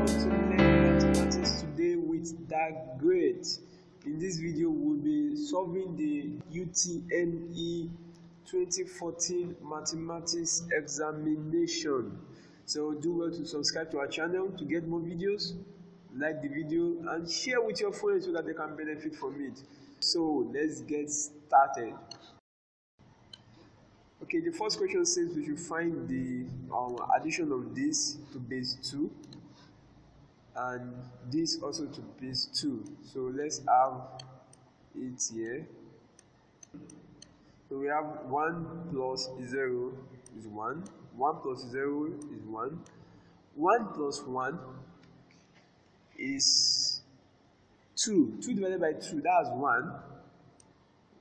welcome to Learning Mathematics today with that great. In this video, we'll be solving the UTME 2014 Mathematics Examination. So do well to subscribe to our channel to get more videos, like the video and share with your friends so that they can benefit from it. So let's get started. Okay, the first question says we should find the addition of this to base 2 and this also to base 2. So let's have it here. So we have 1 plus 0 is 1, 1 plus 0 is 1, 1 plus 1 is 2, 2 divided by 2, that's 1,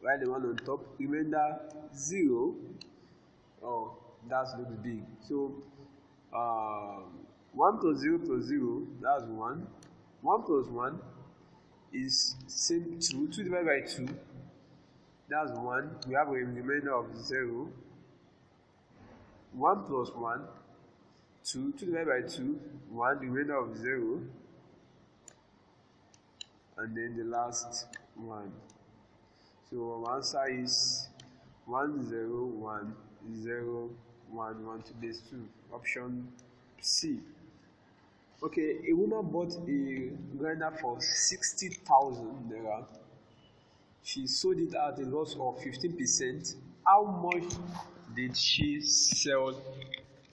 write the 1 on top, remainder 0. Oh, that looks big. So 1 plus 0 plus 0, that's 1. 1 plus 1 is same 2. 2 divided by 2, that's 1. We have a remainder of 0. 1 plus 1, 2. 2 divided by 2, 1. Remainder of 0. And then the last one. So our answer is 1 0 1 0 1 1 to base 2. Option C. Okay, a woman bought a grinder for 60,000 naira. She sold it at a loss of 15%. How much did she sell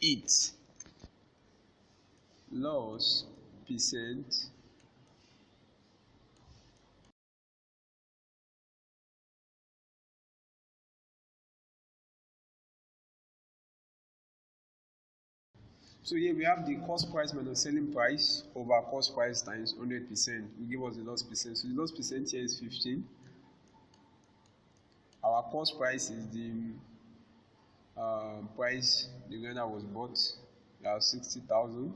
it? Loss percent. So here we have the cost price minus selling price over cost price times 100%. We give us the loss percent. So the loss percent here is 15. Our cost price is the price the grinder was bought. That's 60,000.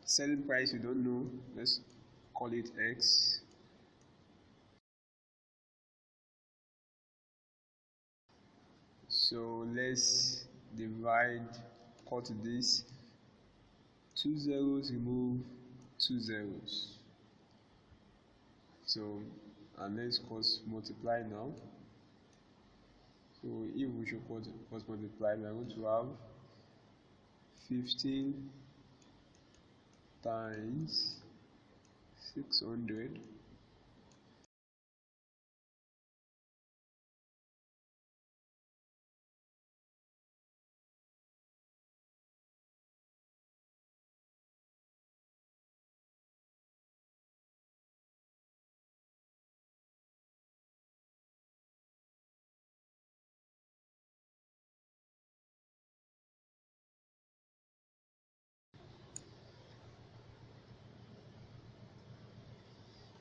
Selling price we don't know. Let's call it X. So let's divide, cut this. 2 zeros, remove 2 zeros. So, and let's cross multiply now. So if we should cross multiply, we are going to have 15 times 600.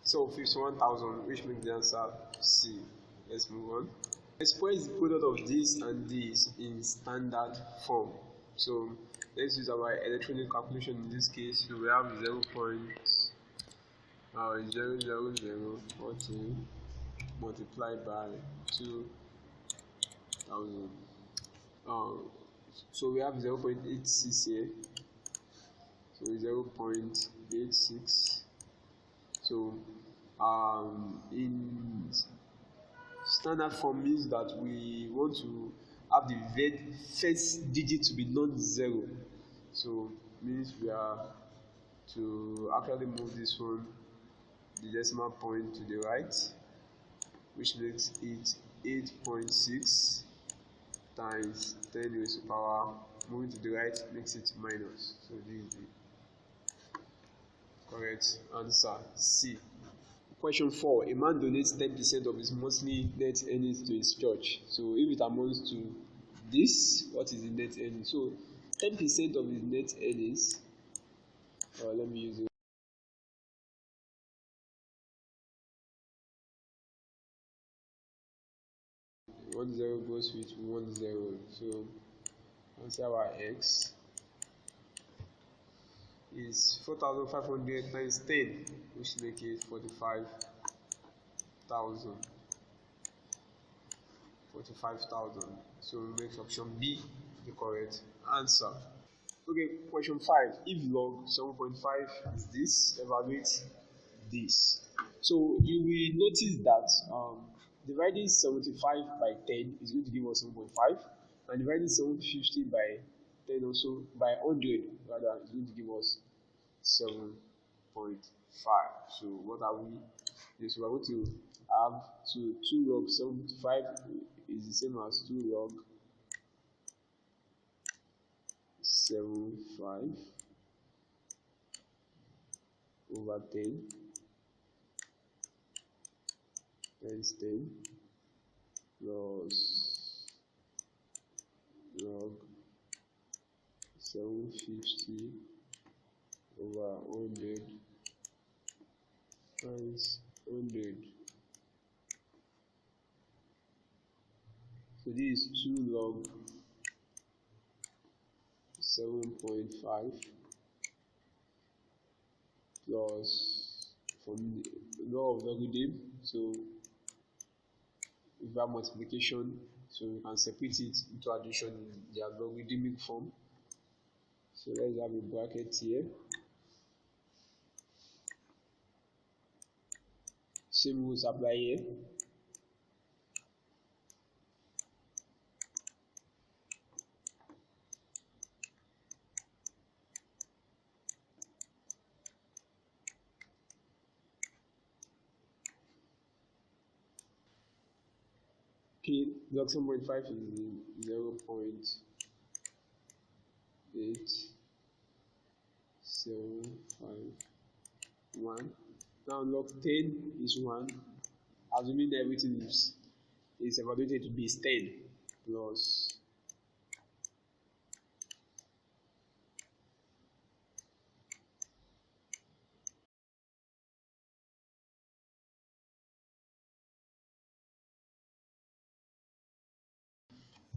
So 51,000, which makes the answer C. Let's move on. Express the product of this and this in standard form. So let's use our electronic calculation in this case. So we have 0.00014 multiplied by 2,000. So we have 0.86 here. So 0.86. So in standard form means that we want to have the first digit to be non-zero. So means we are to actually move this one, the decimal point to the right, which makes it 8.6 times 10 raised to the power. Moving to the right makes it minus. So this is the correct answer, C. Question 4. A man donates 10% of his monthly net earnings to his church. So if it amounts to this, what is the net earnings? So 10% of his net earnings, let me use it. One zero goes with 1 0. So answer our X is 4,500 times 10, which makes it 45,000. 45,000. So we make option B the correct answer. Okay, question 5. If log 7.5 is this, evaluate this. So you will notice that dividing 75 by 10 is going to give us 7.5, and dividing 750 by 10 also by 100 rather is going to give us 7.5. So what are we? Yes, we are going to have 2 log 75 is the same as 2 log 75 over 10 times 10 plus log 750 over 100 times 100. So this is 2 log 7.5 plus from the law of logarithm. So if we have multiplication, so we can separate it into addition in their logarithmic form. So let's have a bracket here. Same rules apply here. Okay, log 7.5 is 0.8751. Now log 10 is 1, assuming that everything is evaluated to be 10 plus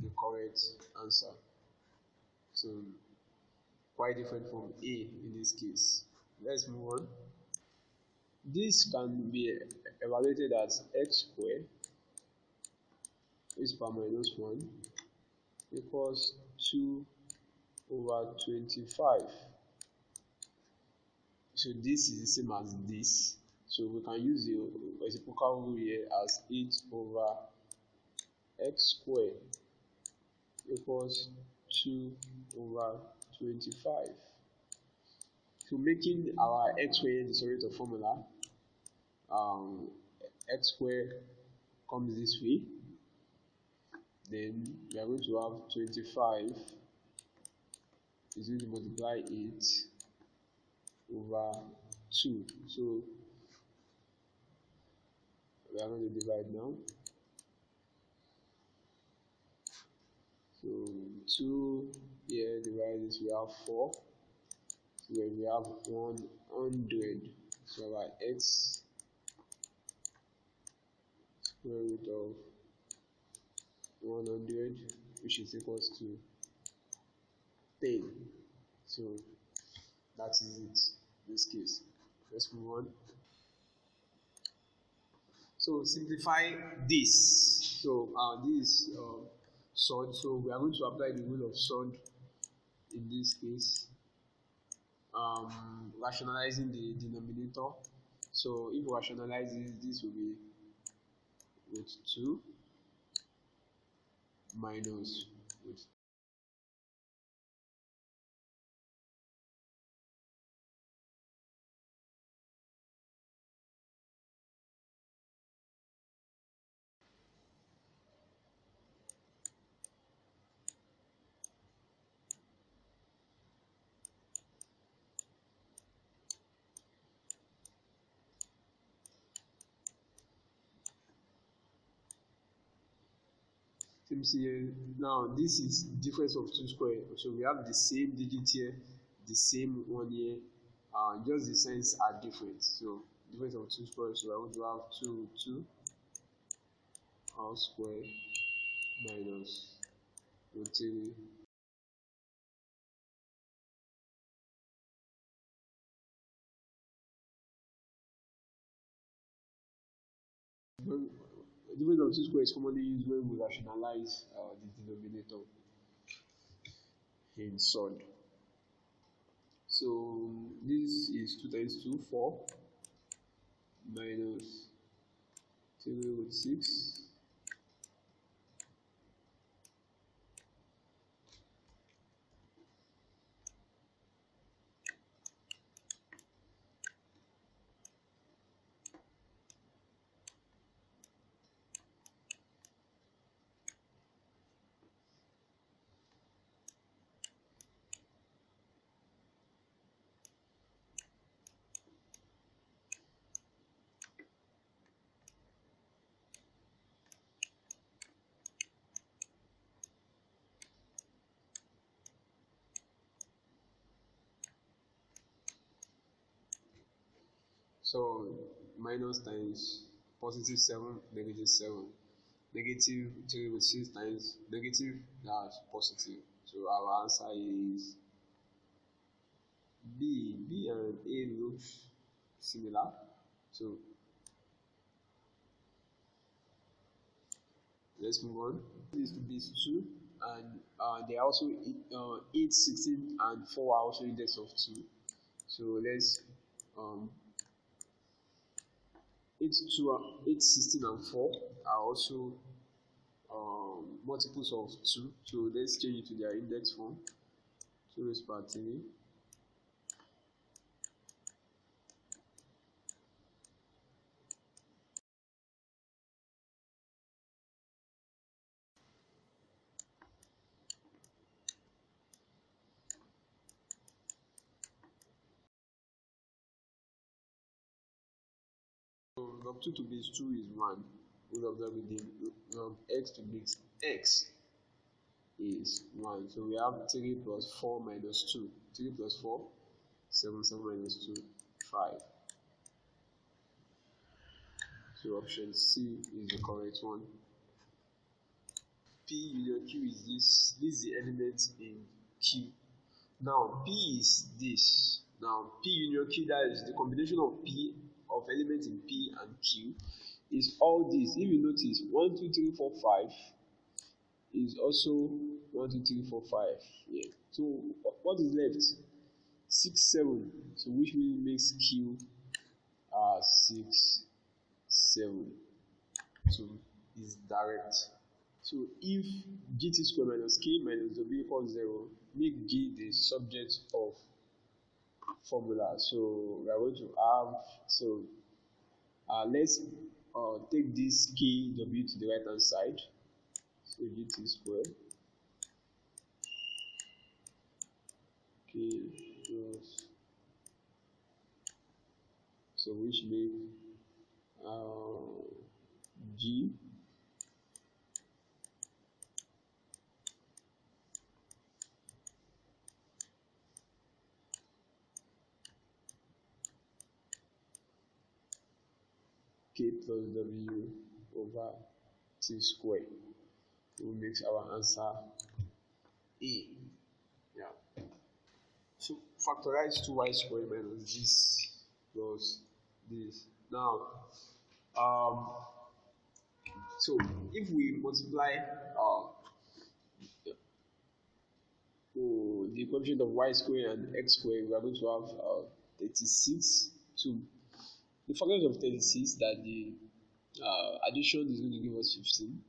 the correct answer. So quite different from A in this case. Let's move on. This can be evaluated as x squared is power minus 1 equals 2 over 25. So this is the same as this. So we can use the reciprocal rule here as 8 over x squared equals 2 over 25. So making our x squared the Pareto formula, x squared comes this way. Then we are going to have 25 is going to multiply 8 over 2. So we are going to divide now. So 2 here divide this, we have 4. So then we have 100. So our x square root of 100, which is equals to 10. So that is it in this case. Let's move on. So simplify this. So this is surd. So we are going to apply the rule of surd in this case. Rationalizing the denominator. So if we rationalize this will be root 2 minus root. Now this is difference of 2 square. So we have the same digit here, the same one here, just the signs are different. So difference of 2 square. So I want to have 2 all square minus root 3. Difference of 2 square is commonly used when we rationalize the denominator. in solid. So this is 2 times 2, 4, minus 3 root 6. So minus times positive 7, negative 7. Negative 3 root 6 times negative, that's positive. So our answer is B. B and A look similar. So let's move on. This to base 2, and they are also 8, 16, and 4 are also index of 2. So let's 8, 2, 8, 16, and 4 are also multiples of 2. So let's change it to their index form. 2 raised by 3. So log 2 to base 2 is 1. We log that within log x to base x is 1. So we have 3 plus 4 minus 2. 3 plus 4, 7, 7 minus 2, 5. So option C is the correct one. P union Q is this. This is the element in Q. Now P is this. Now P union Q, that is the combination of P of elements in P and Q, is all this. If you notice, 1, 2, 3, 4, 5 is also 1, 2, 3, 4, 5. Yeah. So what is left? 6, 7. So which means makes Q 6, 7. So is direct. So if gt square minus k minus w equals 0, make g the subject of formula. So we are going to have, so let's take this k w to the right hand side. So gt square k plus, so which make g k plus w over t square. Will make our answer A. Yeah. So factorize 2y squared minus this plus this. Now, so if we multiply the coefficient of y squared and x squared, we are going to have 36. So the factors of 36 that the addition is going to give us 15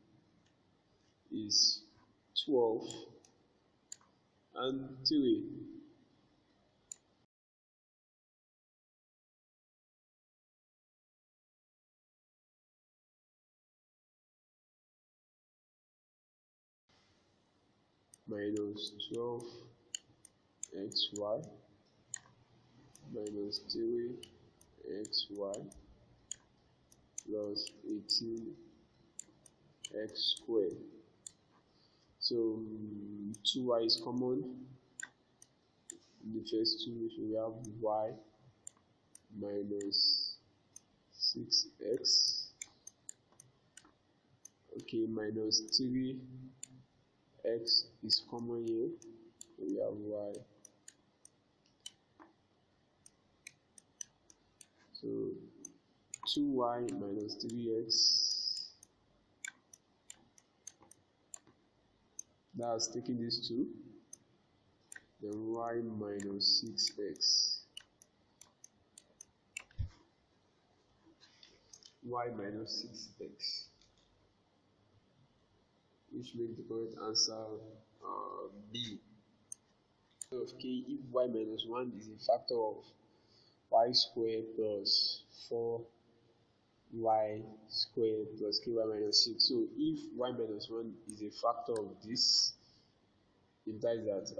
is 12 and 3. Minus 12 xy minus 3 xy plus 18 x squared. So 2y is common. In the first two, so we have y minus 6x, okay, minus 3x is common here, so we have y, so 2y minus 3x, that's taking these two, then y minus 6x, y minus 6x, which makes the correct answer B. Of k, if y minus 1 is a factor of y squared plus 4y squared plus ky minus 6. So if y minus 1 is a factor of this, it implies that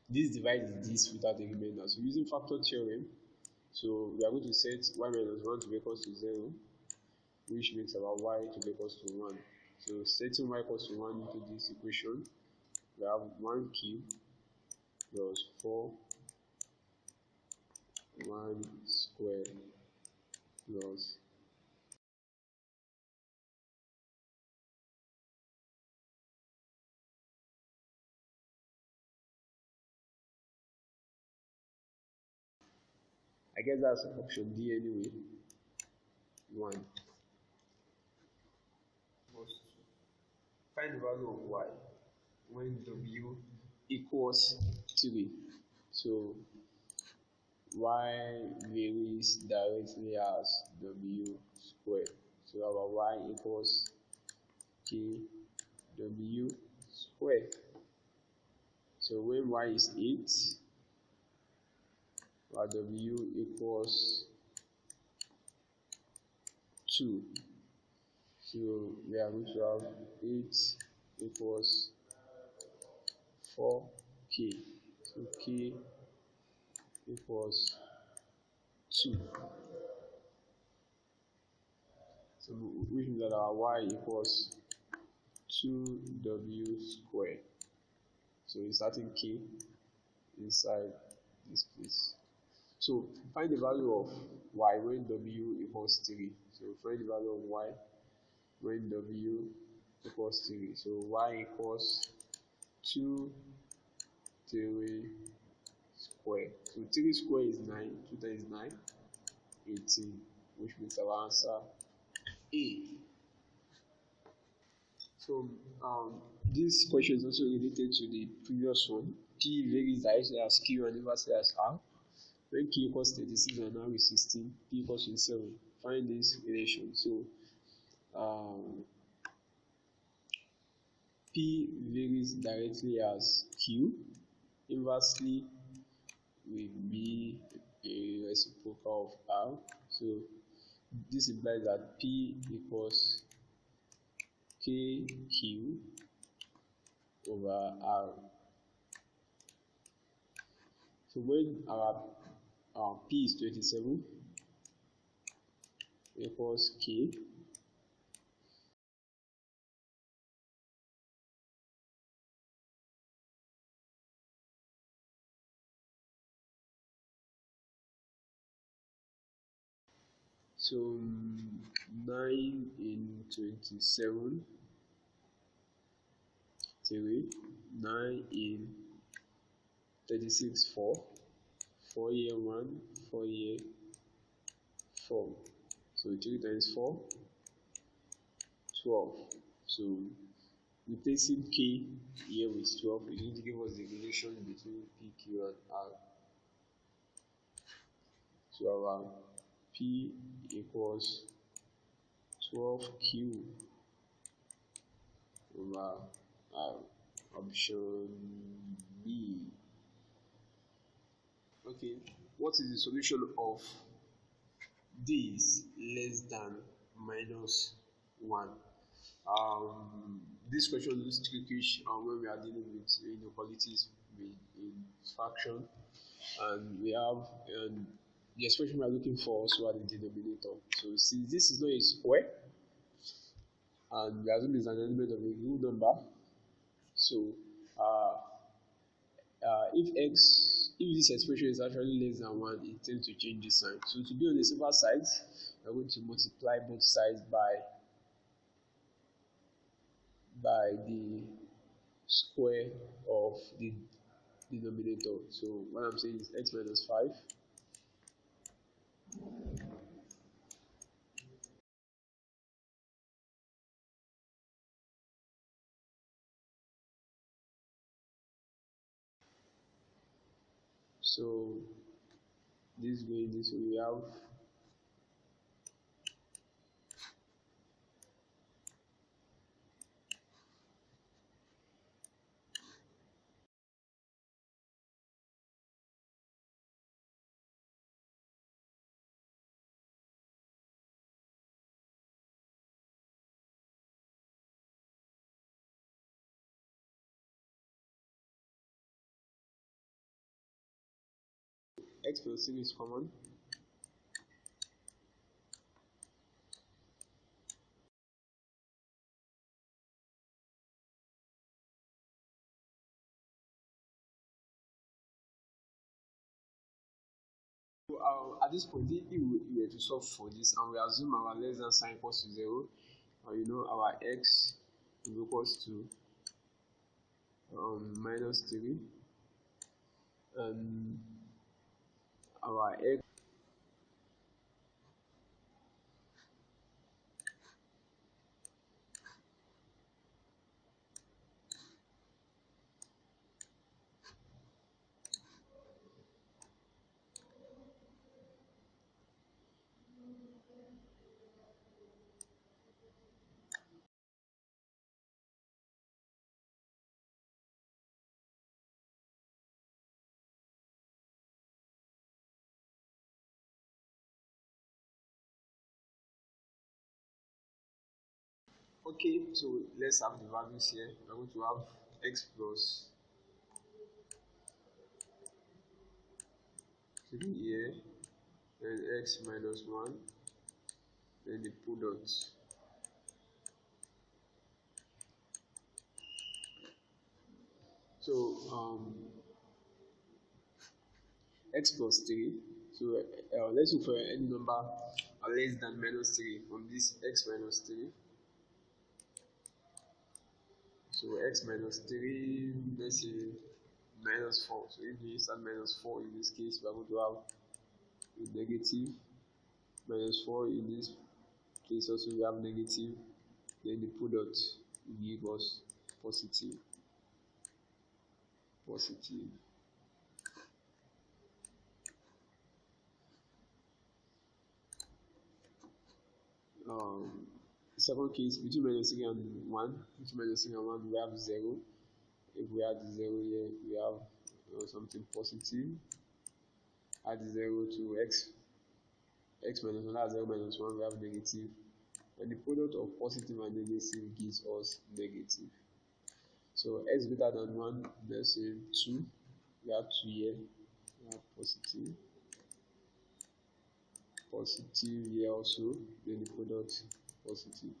this divides this without a remainder. So using factor theorem, so we are going to set y minus 1 to be equal to 0, which makes our y to be equal to 1. So setting y equals to 1 into this equation, we have 1 cube plus 4 1 squared plus I guess that's option D anyway. 1. Find the value of y when w equals 3. So y varies directly as w squared. So our y equals k w squared. So when y is 8, our w equals 2. So we are going to have 8 equals 4k. So k equals 2. So which means that our y equals 2w squared. So inserting k inside this place. So find the value of y when w equals 3. So find the value of y when w equals 3. So y equals 2 3 squared. So 3 squared is 9, 2 times 9, 18, which makes our answer A. So this question is also related to the previous one. P varies directly as Q and inversely as R. When Q equals 36 and R is 16, P equals 27. Find this relation. So P varies directly as Q. Inversely will be a reciprocal of R. So this implies that P equals KQ over R. So when our P is 27 equals K, so 9 in 27, 3, 9 in 36, 4, 4 here 1, 4 here 4. So 3 times 4, 12. So replacing K here with 12 is going to give us the relation between P, Q, and R. So our P equals 12Q over R. Option B. Okay, what is the solution of this less than minus 1? This question looks tricky when we are dealing with inequalities in fraction, and we have the expression we are looking for also at the denominator. So since this is not a square, and we assume it's an element of a real number, so if this expression is actually less than 1, it tends to change the sign. So to be on the safer side, we're going to multiply both sides by the square of the denominator. So what I'm saying is x minus 5 So this going this way, we have x plus 3 is common. So at this point, if we were to solve for this and we assume our less than sign equals to 0, you know our x is equals to minus 3 and our x. Okay, so let's have the values here. We're going to have x plus 3 here, then x minus 1, then the product. So x plus 3. So let's look for any number less than minus 3 from this x minus 3. So x minus 3, let's say minus 4. So if we insert minus 4 in this case, we are going to have a negative. Minus 4 in this case also we have negative. Then the product will give us positive. Positive. Second case, between minus 3 and 1, between minus 3 and 1, we have 0. If we add 0 here, we have something positive. Add 0 to x minus 1, that's 0 minus 1, we have negative. And the product of positive and negative gives us negative. So x greater than 1, let's say 2, we have 2 here, we have positive. Positive here also, then the product positive.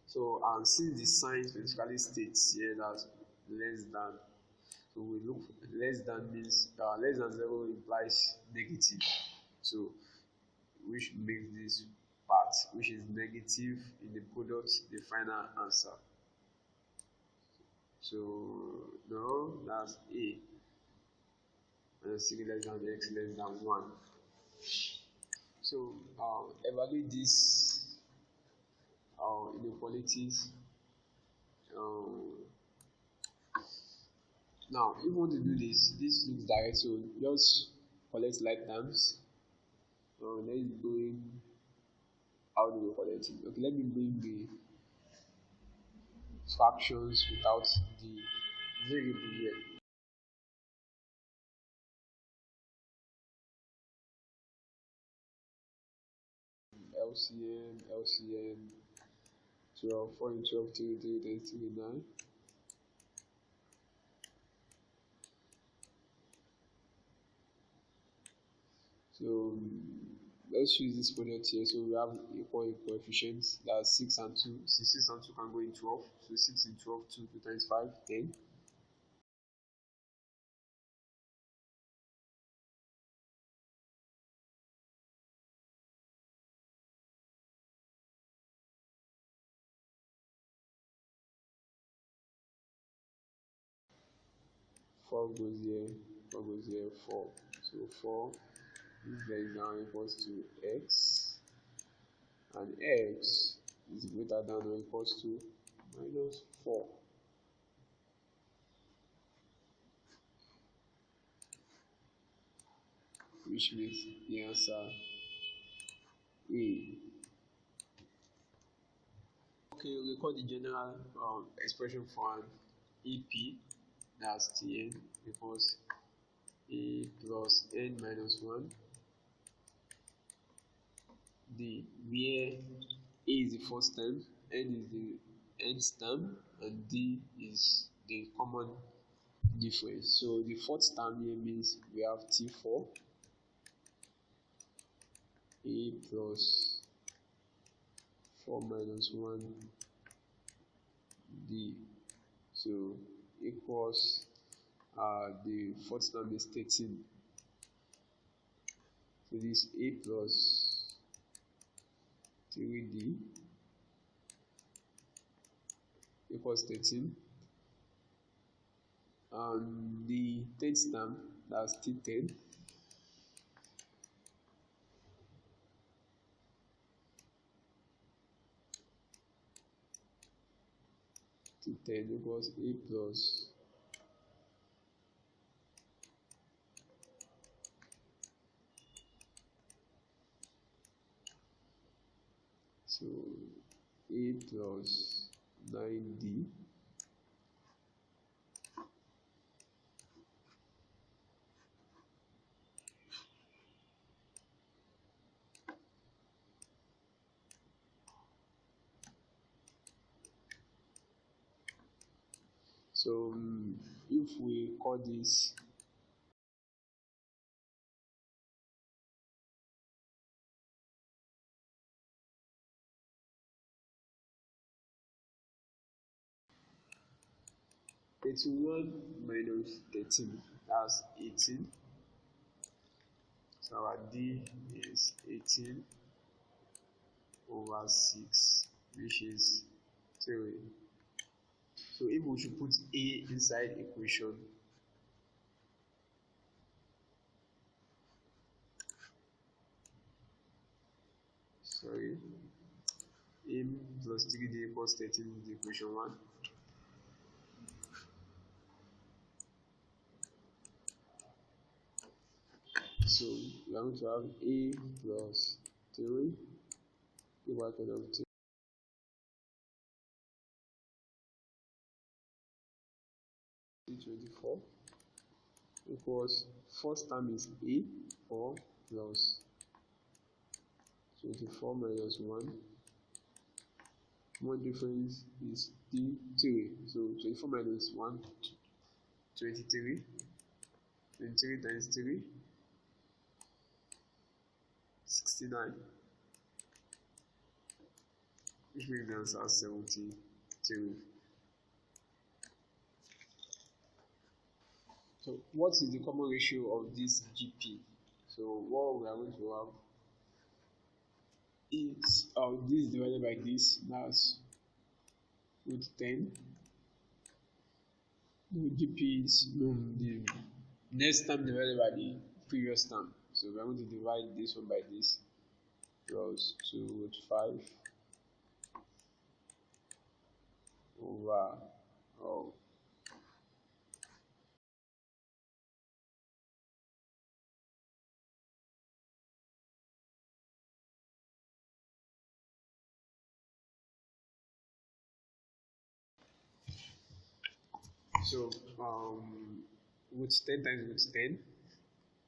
So since the sign specifically states here that less than, so we look for less than means less than 0 implies negative. So which makes this part which is negative in the product the final answer. So no, that's A. Minus 3 less than x less than 1. So evaluate these inequalities. Now, if you want to do this looks direct, so just collect like terms. Let's bring, how do we collect it? Okay, let me bring the fractions without the variable here. LCM 12, 4 and 12, 3, 3, 3, 3, 9. So let's use this product here. So we have equal coefficients, that's 6 and 2. So 6 and 2 can go in 12. So 6 in 12, 2 times 5, 10. Four goes here, 4 goes here, 4. So 4 is less than equals to x, and x is greater than or equals to minus 4. which makes the answer A. Okay, we call the general expression for an EP, that's Tn equals A plus n minus 1 D, where A is the first term, n is the nth term, and D is the common difference. So the fourth term here means we have T4 A plus 4 minus 1 D. So equals the fourth term is 13. So this A plus 3D equals 13. And the 10th term, that's T10. T10 equals A plus 9D So if we call this (81 minus 13), that's 18. So our D is 18 over 6, which is 3. So if we should put A inside equation, A plus 3D equals 13 is the equation 1. So we are going to have A plus 3 divided by 2. (24) equals first term is A, 4 plus 24 minus 1. One difference is D3. So 24 minus 1, 23. 23 times 3, 69. Which makes the answer 73. So what is the common ratio of this GP? So what we are going to have is this divided by this, that's root 10. The GP is the next term divided by the previous term. So we are going to divide this one by this, plus 2 root 5 over So root 10 times root 10,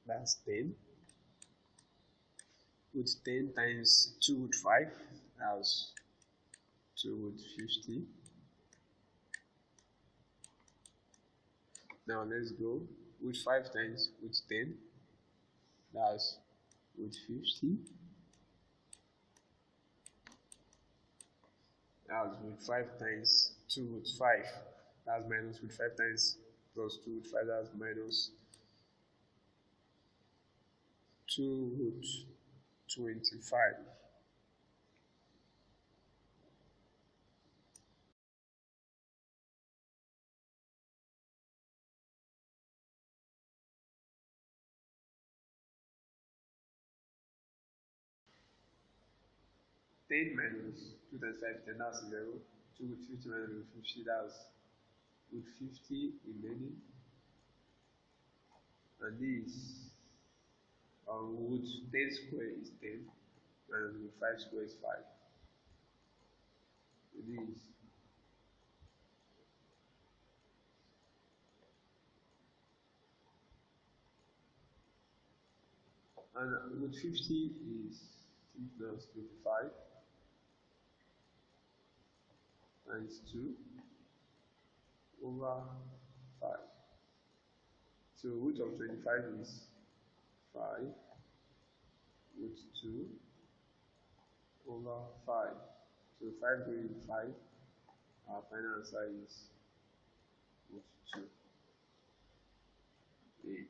that's 10. Root 10 times 2 root 5, that's 2 root 50. Now let's go. Root 5 times root 10, that's root 50. That's root 5 times 2 root 5, that's minus root 5 times plus 2 root 5, that's minus 2 root 25. Ten minus 2 times 5, 10, that's 0. 2 root 50 minus root 50, that's root 50 remaining. And this root 10 square is 10 and root 5 square is 5. This and root 50 is 3 plus 25 times 2 over 5. So root of 25 is 5 root 2 over 5. So 5 going 5, our final answer is root 2. Okay.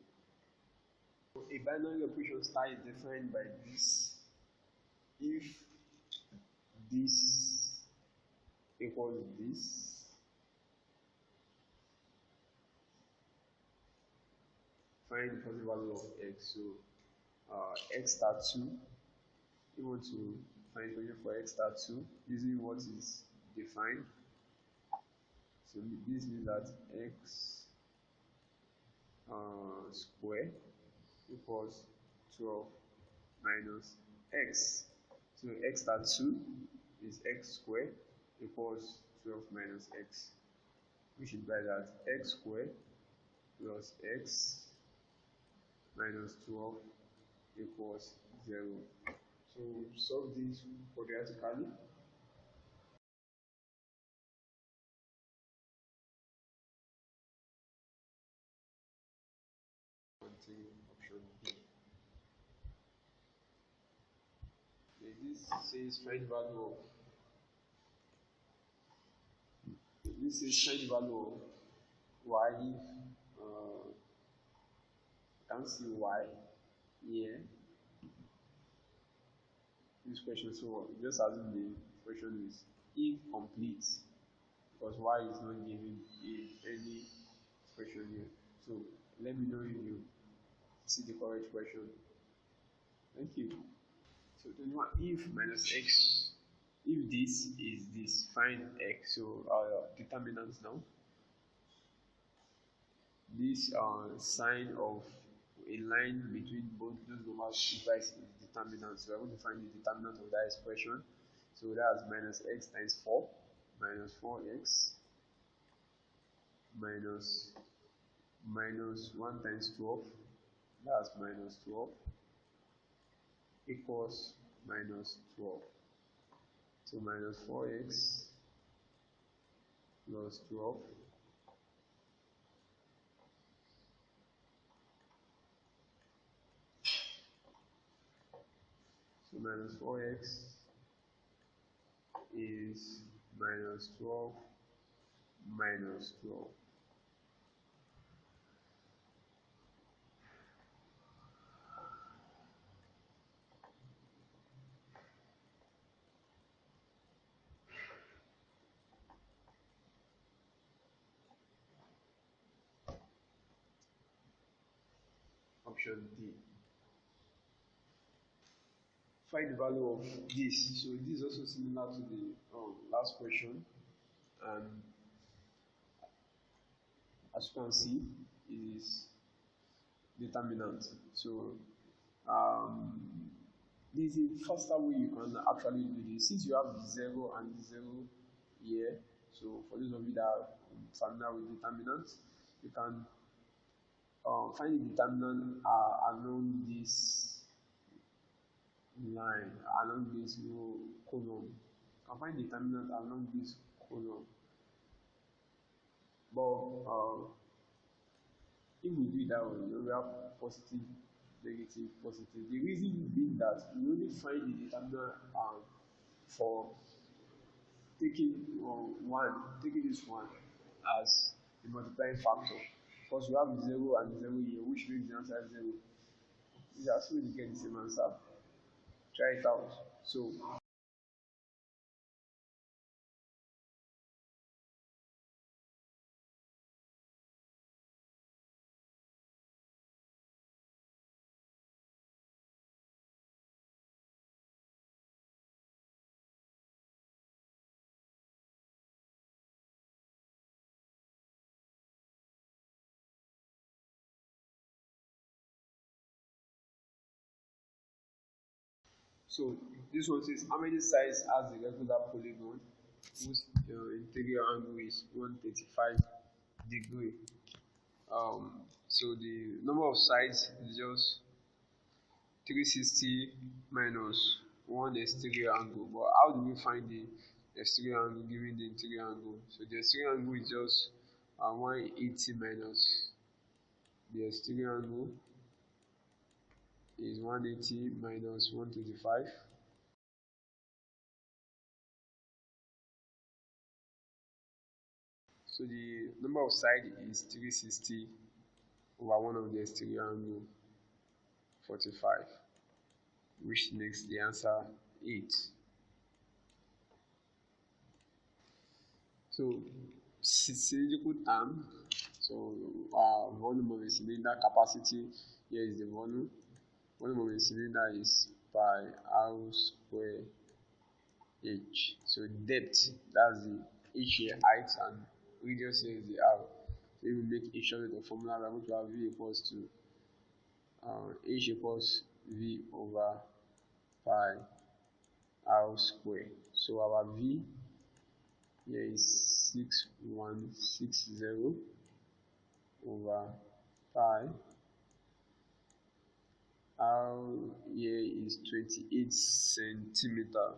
So a binary operation star is defined by this. If this equals this, find the possible value of x. So x star 2, we want to find solution for x star 2 using what is defined. So this means that x square equals 12 minus x. So x star 2 is x square equals 12 minus x, which implies that x square plus x minus 12 equals 0. So solve this quadratically. Option B. This says find value of this is find value of y if can't see y here. This question, so just assume the question is incomplete because y is not given in any question here. So let me know if you see the correct question. Thank you. So 21 if minus x, if this is this, find x. So our determinants now. This sign of a line between both those numbers implies its determinant. So we're going to find the determinant of that expression. So that's minus x times 4 minus 4x minus 1 times 12, that's minus 12 equals minus 12. So minus 4x plus 12 so minus 4x is minus 12 minus 12. Option D. Find the value of this. So this is also similar to the last question, and as you can see, it is determinant. So this is a faster way you can actually do this. Since you have the 0 and the 0 here, so for those of you that are familiar with determinants, you can find the determinant along this line, along this column. You can find determinant along this column. But if we do it that way, we have positive, negative, positive. The reason being that we only find the determinant for taking taking this one as the multiplying factor. Because we have 0 and 0 here, which makes the answer 0. You actually get the same answer. Try it out. So So this one says how many sides has the regular polygon whose interior angle is 135 degree. So the number of sides is just 360 minus one exterior angle. But how do we find the exterior angle given the interior angle? So the exterior angle is just 180 minus the exterior angle is 180 minus 125. So the number of sides is 360 over one of the exterior angle 45, which makes the answer 8. So cylindrical term. So volume of a cylinder, capacity here is the volume. Volume of a cylinder is pi r square h. So depth, that's the h here, height, and radius here is the r. So if we make h of the formula, we're going to have v equals to h equals v over pi r square. So our v here is 6160 over pi. R here is 28 centimeter.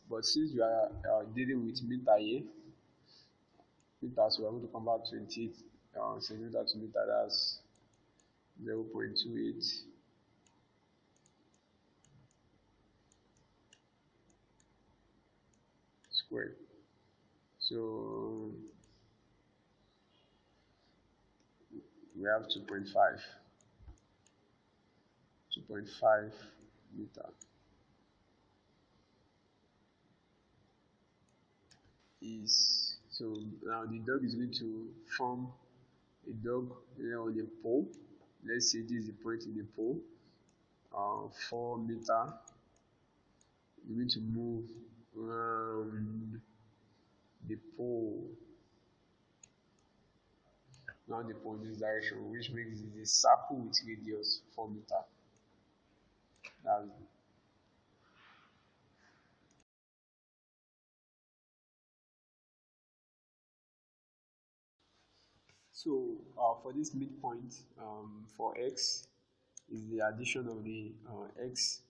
But since we are dealing with meter here, so we are going to convert 28 centimeter to meter. That's 0.28 squared. So we have 2.5 meter is. So now the dog is going to form a dog on a pole. Let's say this is the point in the pole. 4 meter. You need to move around the pole, around the pole in this direction, which makes it a circle with radius 4 meter. That's so for this midpoint, for x is the addition of the x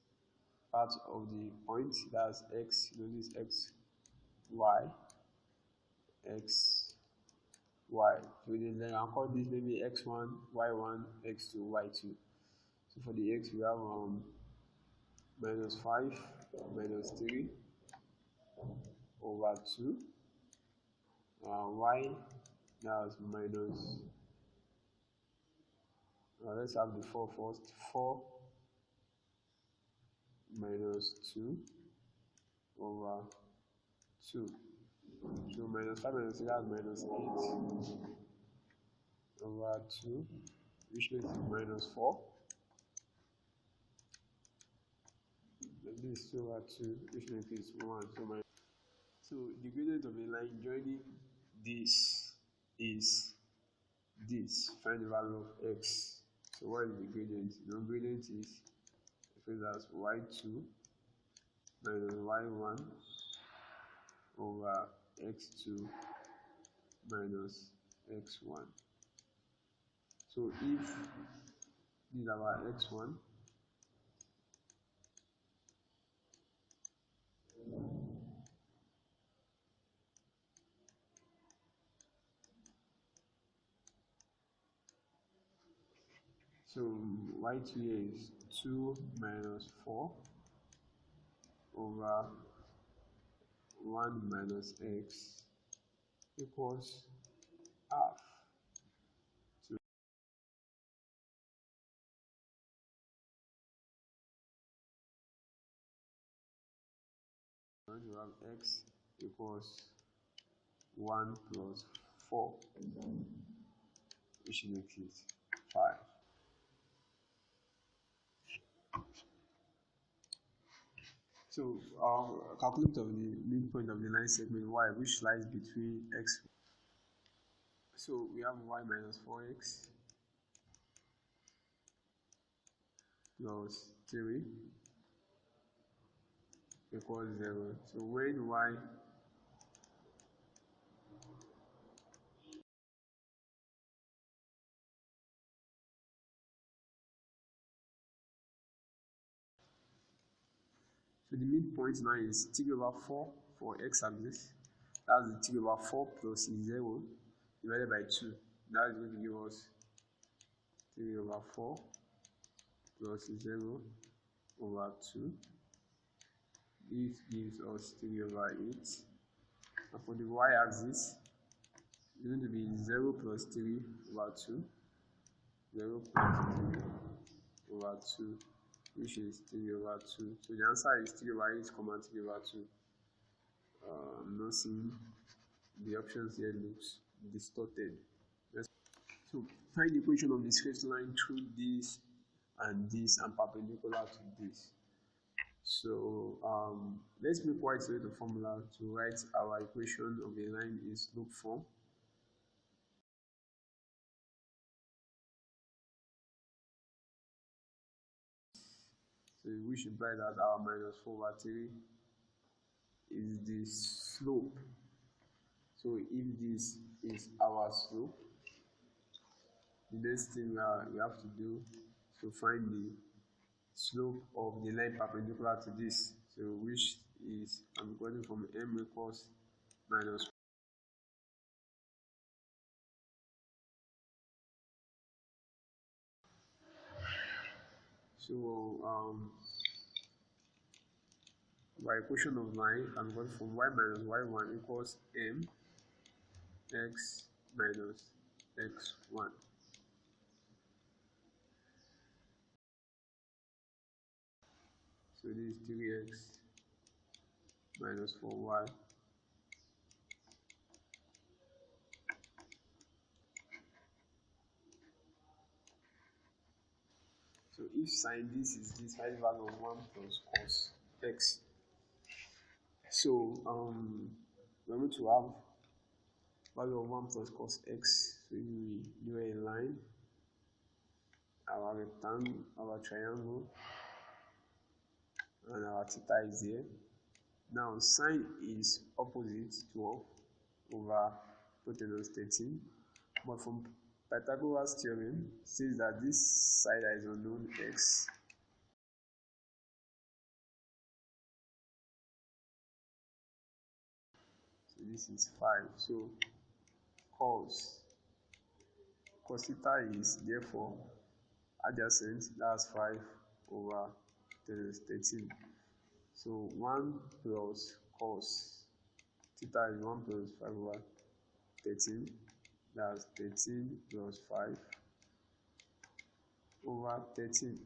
part of the point. That's x. This x, y, x, y. So then I'll call this maybe x1, y1, x2, y2. So for the x we have minus 5 minus 3 over 2. Y, that's minus, let's have the 4 first. 4 minus 2 over 2. So minus 5 minus 3, that's minus 8 over 2, which makes it minus 4. And this is 2 over 2, which makes it 1. So the gradient of a line joining this is this. Find the value of x. So what is the gradient? The gradient is as y2 minus y1 over x2 minus x1. So if this is our x1, so y2 here is 2 minus 4 over 1 minus x equals half. So we're going to have x equals 1 plus 4, which makes it 5. So calculate of the midpoint of the line segment y, which lies between x. So we have y minus 4x plus 3 equals 0. So when y so the midpoint now is 3/4 for x-axis. That's the 3/4 plus 0 divided by 2. That is going to give us 3/4 plus 0/2. This gives us 3/8. And for the y-axis, it's going to be 0 plus 3/2. 0 plus 3/2, which is 3/2. So the answer is 3/8, 3/2. I'm not seeing the options here looks distorted. So find the equation of the straight line through this and perpendicular to this. So let's make y equal to the formula to write our equation of a line in slope form. So we imply that our minus 4/3 is the slope. So if this is our slope, the next thing we have to do is to find the slope of the line perpendicular to this. So which is, I'm going from m equals minus. So by equation of line, I'm going from y minus y1 equals m x minus x1. So this is 3x minus 4y. So if sine this is this, find the value of 1 plus cos x. So we're going to have value of 1 plus cos x. So we do a line, our rectangle, our triangle, and our theta is here. Now sine is opposite 12 over hypotenuse 13, but from Pythagoras theorem says that this side is unknown x. So this is 5. So cos theta is therefore adjacent, that's 5 over hypotenuse 13. So 1 plus cos theta is 1 plus 5 over 13. That's 13 plus 5 over 13,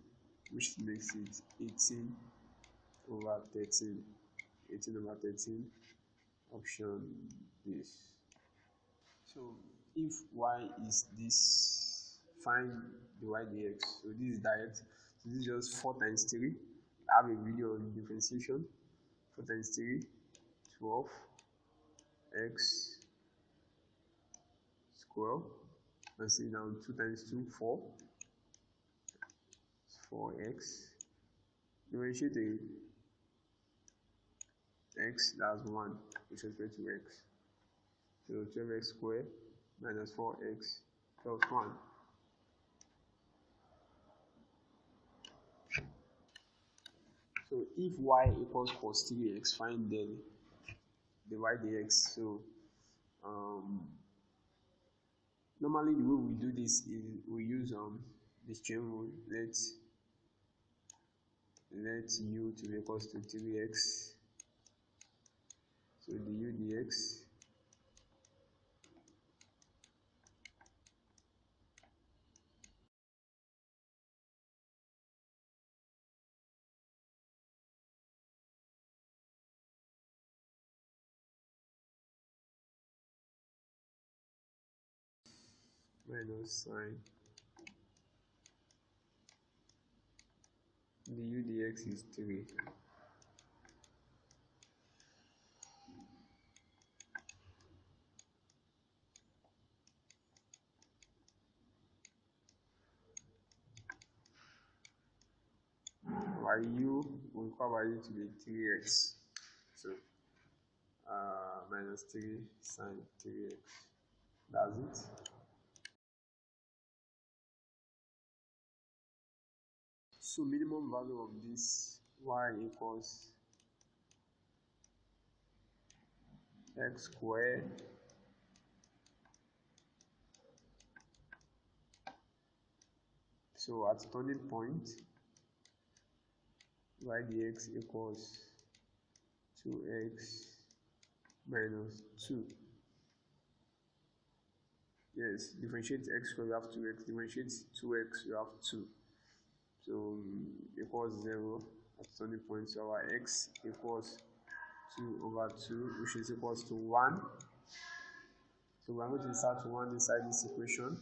which makes it 18 over 13. 18 over 13, option this. So if y is this, find the y dx. So this is direct. So this is just 4 times 3. I have a video on differentiation. 4 times 3, 12 x square. And see now 2 times 2, 4. 4x. Differentiate the x, that's 1 with respect to x. So 12x squared minus 4x plus 1. So if y equals cos 3x, find then the y dx. So normally the way we do this is we use this chain rule. Let u to be equals to 3x. So the u dx minus sine the u dx is 3. By u, we require by u to be 3x. minus 3 sine 3x. That's it. So minimum value of this y equals x squared so at turning point y dx equals 2x minus 2. Yes, differentiate x squared, you have 2x, differentiate 2x, you have 2. So equals 0 at turning point, so our x equals 2 over 2, which is equals to 1. So we're going to insert 1 inside this equation.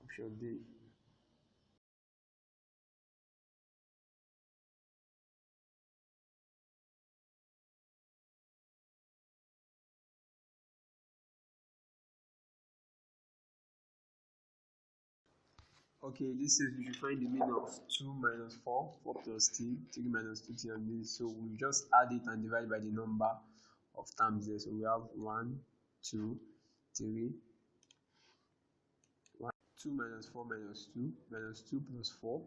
Option D. Okay, this says we should find the mean of 2 minus 4, 4 plus t, 3 minus 2t, and this. So we just add it and divide by the number of terms there. So we have 1, 2, 3, 1, 2 minus 4 minus 2 plus 4,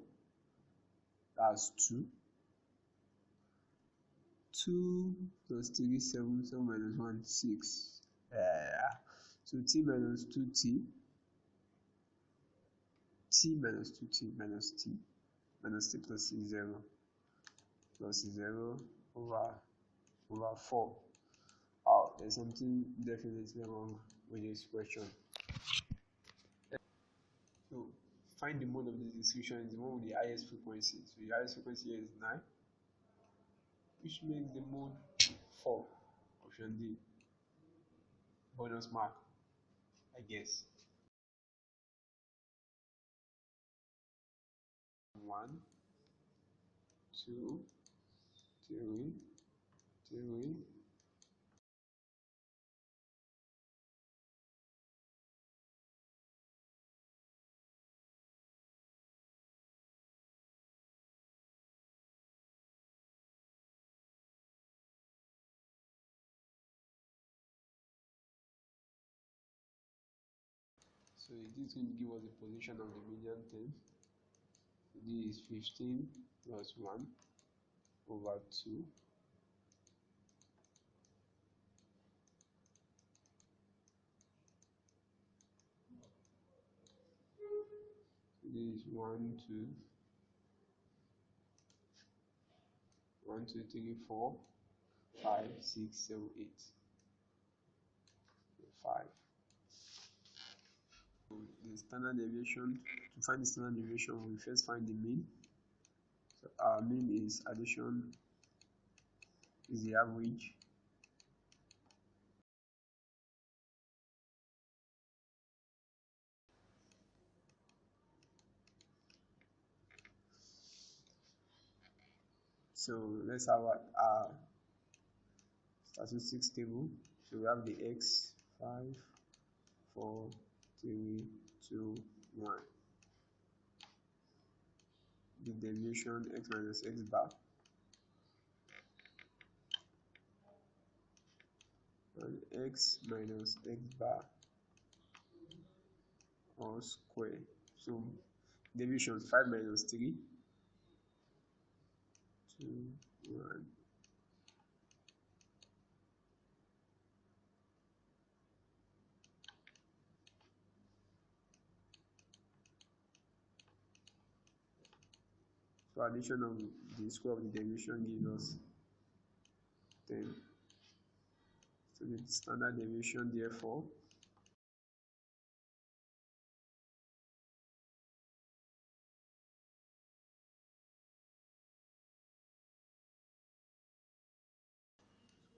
that's 2. 2 plus 3, 7, 7 minus 1, 6. So t minus 2t, t minus 2t minus t, minus t plus c 0, plus 0 over 4. Oh, there's something definitely wrong with this question. So find the mode of this description is the one with the highest frequency. So the highest frequency here is 9, which makes the mode 4. Option D. Bonus mark, I guess. 1, 2, 3, 3. So this is going to give us the position of the median term. This is 15 plus 1 over 2. This is 1, 2, 1, 2, 3, 4, 5, 6, 7, 8. 5. The standard deviation, to find the standard deviation, we first find the mean. So our mean is addition is the average. So let's have our statistics table. So we have the x, 5, 4, 3, 2, 1. The deviation x minus x bar, and x minus x bar all square. So deviation 5 minus 3, 2, 1. So addition of the square of the deviation gives us 10. So the standard deviation therefore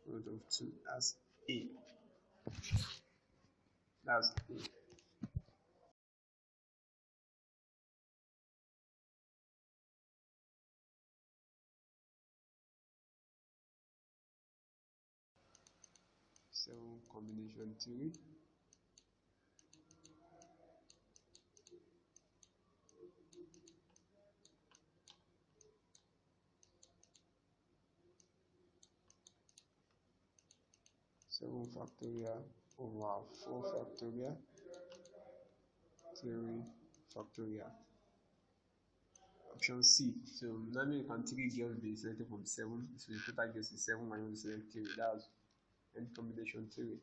root of 2 as A. That's A. So combination theory. factorial over 4 factorial, 3 factorial. Option C. So now you can 3 girls be selected from 7. So the total girls is 7 and you select 3. That's end combination 3.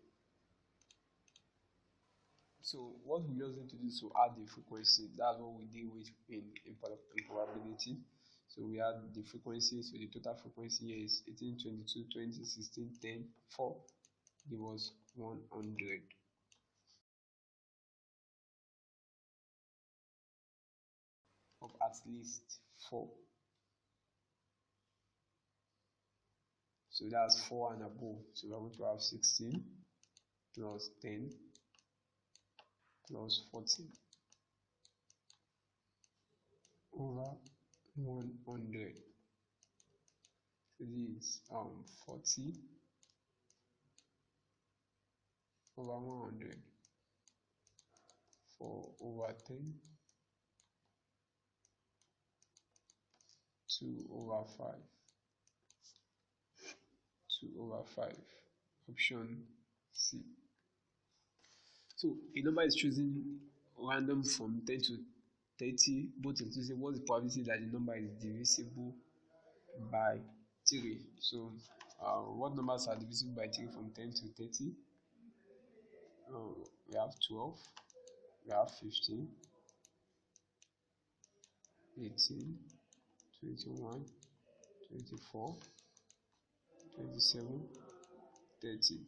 So what we just need to do is to add the frequency. That's what we deal with in probability. So we add the frequency. So the total frequency here is 18, 22, 20, 16, 10, 4. Give us 100. Of at least 4. So that's 4 and above. So we're going to have 16 plus 10 plus 14 over 100. So this is 40 over 100. 4 over 10. 2 over 5. 2 over 5. Option C. So a number is chosen random from 10 to 30, both inclusive. What's the probability that the number is divisible by 3? So what numbers are divisible by 3 from 10 to 30? We have 12, we have 15, 18, 21, 24, 27, 30.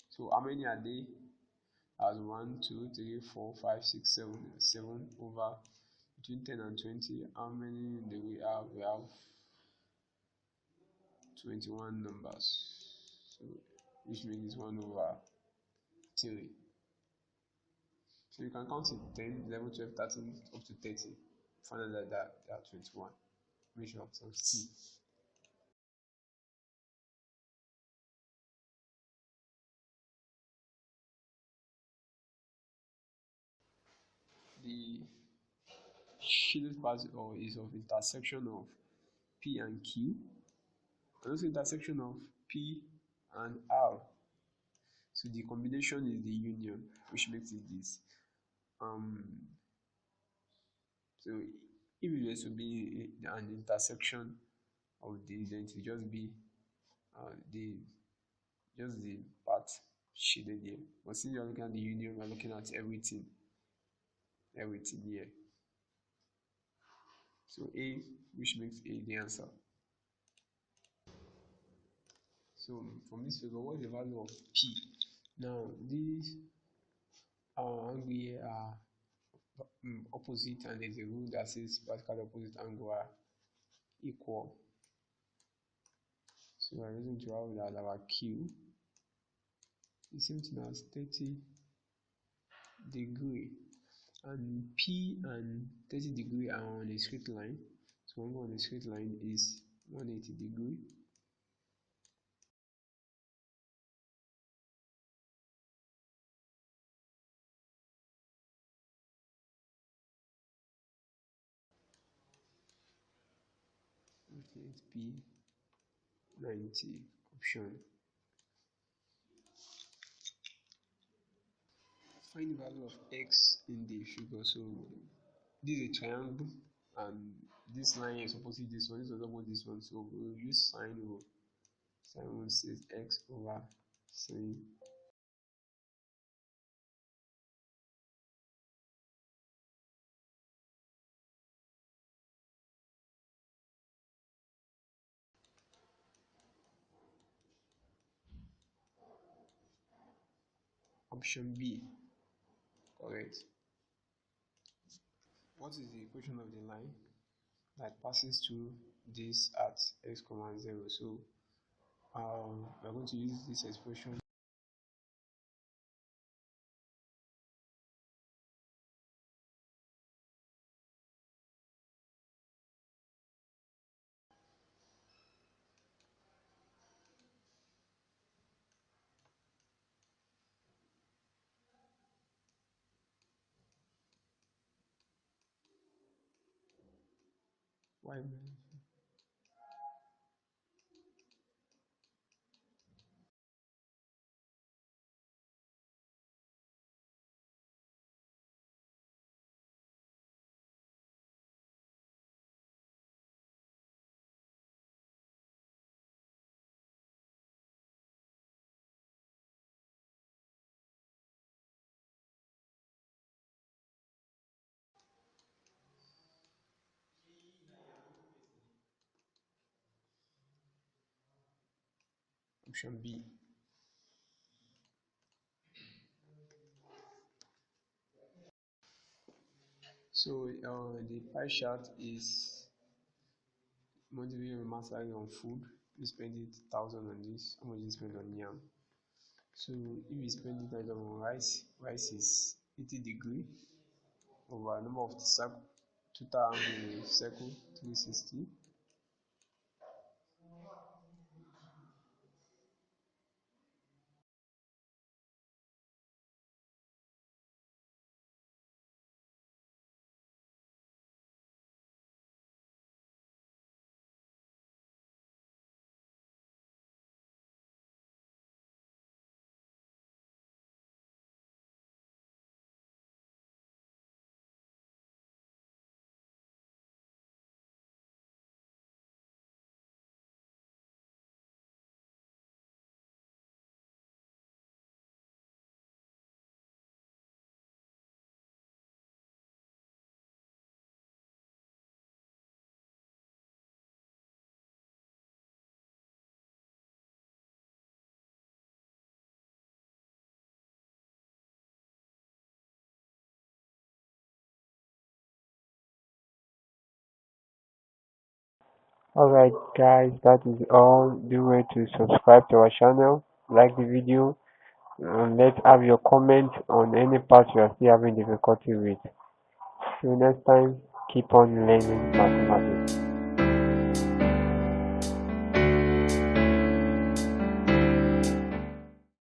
So how many are they? As 1, 2, 3, 4, 5, 6, 7, 7 over between 10 and 20. How many do we have? We have 21 numbers. So which means 1 over 3. So you can count it 10, 11, 12, 13 up to 30. Find out that there are 21. Which option C? The shaded part is of intersection of P and Q, and also intersection of P and R. So the combination is the union, which makes it this. So if it were to be an intersection of these, then it will just be the part shaded here. But since you're looking at the union, we're looking at everything here. So A, which makes A the answer. So from this figure, what is the value of P? Now these angle here are opposite, and there's a rule that says vertical opposite angle are equal. So we're going to have that our Q is same thing as 30 degree, and P and 30 degree are on a straight line. So angle on a straight line is 180 degree. Okay, it's P 90 option. Find the value of x in the figure. So this is a triangle, and this line is opposite this one, this is opposite this one. So we'll use sine rule. Sine rule says x over sine. Option B, correct. What is the equation of the line that passes through this at x comma 0? So we're going to use this expression. Y option B. So the pie chart is monthly salary on food. We spend 8,000 on this. How much you spend on yam? So if you spend 8,000 on rice, rice is 80 degree over number of the circle, total angle in a circle 360. Alright guys, that is all. Do way to subscribe to our channel, like the video, and let's have your comment on any part you are still having difficulty with. Till next time, keep on learning mathematics.